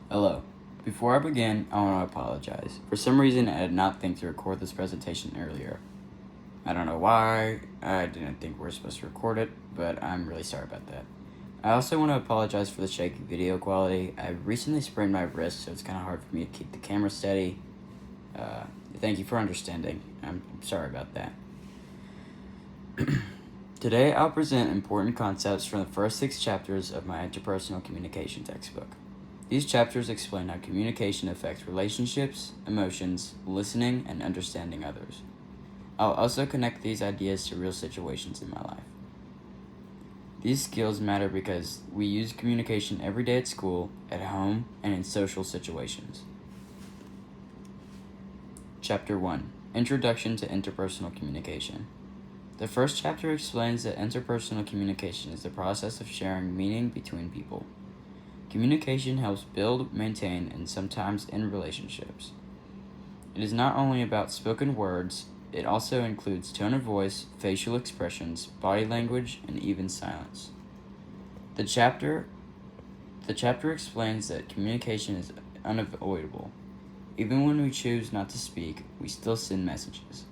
Hello. Before I begin, I want to apologize. For some reason, I did not think to record this presentation earlier. I don't know why, I didn't think we were supposed to record it, but I'm really sorry about that. I also want to apologize for the shaky video quality. I recently sprained my wrist, so it's kind of hard for me to keep the camera steady. Thank you for understanding. I'm sorry about that. Today, I'll present important concepts from the first 6 chapters of my interpersonal communication textbook. These chapters explain how communication affects relationships, emotions, listening, and understanding others. I'll also connect these ideas to real situations in my life. These skills matter because we use communication every day at school, at home, and in social situations. Chapter 1: Introduction to Interpersonal Communication. The first chapter explains that interpersonal communication is the process of sharing meaning between people. Communication helps build, maintain, and sometimes end relationships. It is not only about spoken words, it also includes tone of voice, facial expressions, body language, and even silence. The chapter explains that communication is unavoidable. Even when we choose not to speak, we still send messages.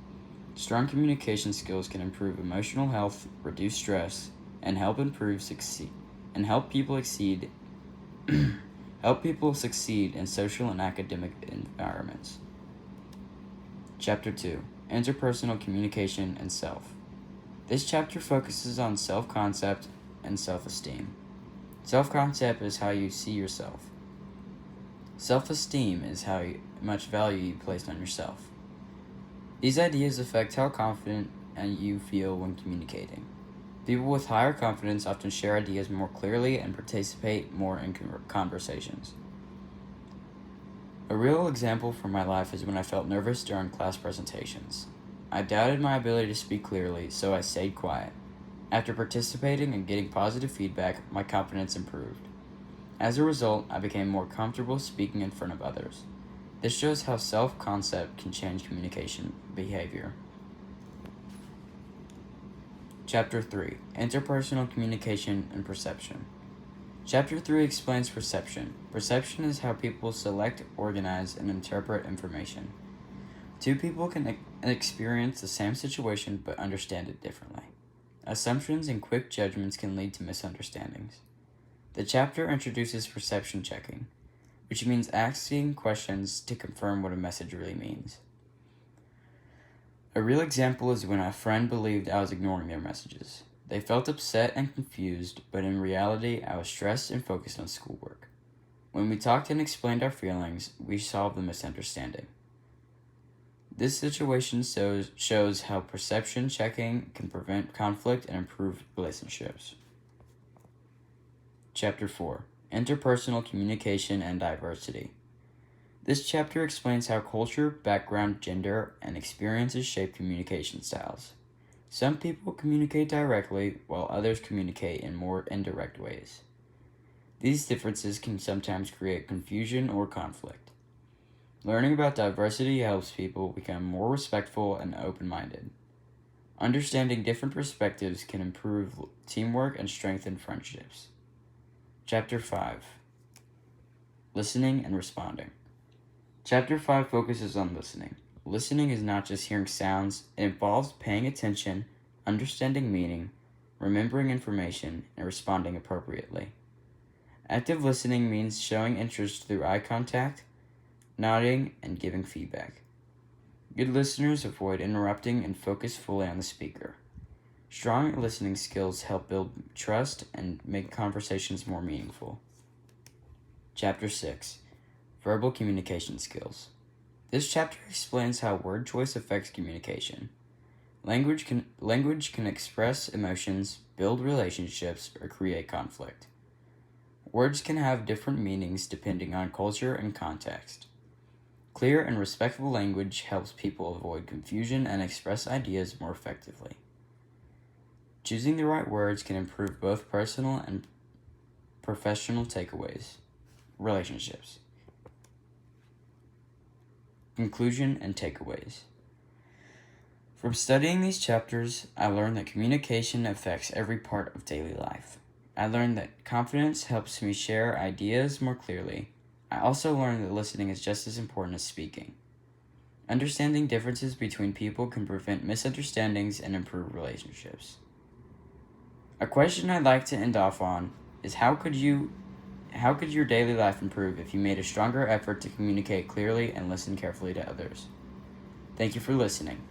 Strong communication skills can improve emotional health, reduce stress, and help people succeed in social and academic environments. Chapter 2: Interpersonal Communication and Self. This chapter focuses on self-concept and self-esteem. Self-concept is how you see yourself. Self-esteem is how much value you place on yourself. These ideas affect how confident you feel when communicating. People with higher confidence often share ideas more clearly and participate more in conversations. A real example from my life is when I felt nervous during class presentations. I doubted my ability to speak clearly, so I stayed quiet. After participating and getting positive feedback, my confidence improved. As a result, I became more comfortable speaking in front of others. This shows how self-concept can change communication behavior. Chapter 3: Interpersonal Communication and Perception. Chapter 3 explains perception. Perception is how people select, organize, and interpret information. Two people can experience the same situation but understand it differently. Assumptions and quick judgments can lead to misunderstandings. The chapter introduces perception checking, which means asking questions to confirm what a message really means. A real example is when a friend believed I was ignoring their messages. They felt upset and confused, but in reality, I was stressed and focused on schoolwork. When we talked and explained our feelings, we solved the misunderstanding. This situation shows how perception checking can prevent conflict and improve relationships. Chapter 4: Interpersonal Communication and Diversity. This chapter explains how culture, background, gender, and experiences shape communication styles. Some people communicate directly, while others communicate in more indirect ways. These differences can sometimes create confusion or conflict. Learning about diversity helps people become more respectful and open-minded. Understanding different perspectives can improve teamwork and strengthen friendships. Chapter 5: Listening and Responding. Chapter 5 focuses on listening. Listening is not just hearing sounds, it involves paying attention, understanding meaning, remembering information, and responding appropriately. Active listening means showing interest through eye contact, nodding, and giving feedback. Good listeners avoid interrupting and focus fully on the speaker. Strong listening skills help build trust and make conversations more meaningful. Chapter 6: Verbal Communication Skills. This chapter explains how word choice affects communication. Language can express emotions, build relationships, or create conflict. Words can have different meanings depending on culture and context. Clear and respectful language helps people avoid confusion and express ideas more effectively. Choosing the right words can improve both personal and professional relationships. Conclusion and takeaways. From studying these chapters, I learned that communication affects every part of daily life. I learned that confidence helps me share ideas more clearly. I also learned that listening is just as important as speaking. Understanding differences between people can prevent misunderstandings and improve relationships. A question I'd like to end off on is how could your daily life improve if you made a stronger effort to communicate clearly and listen carefully to others? Thank you for listening.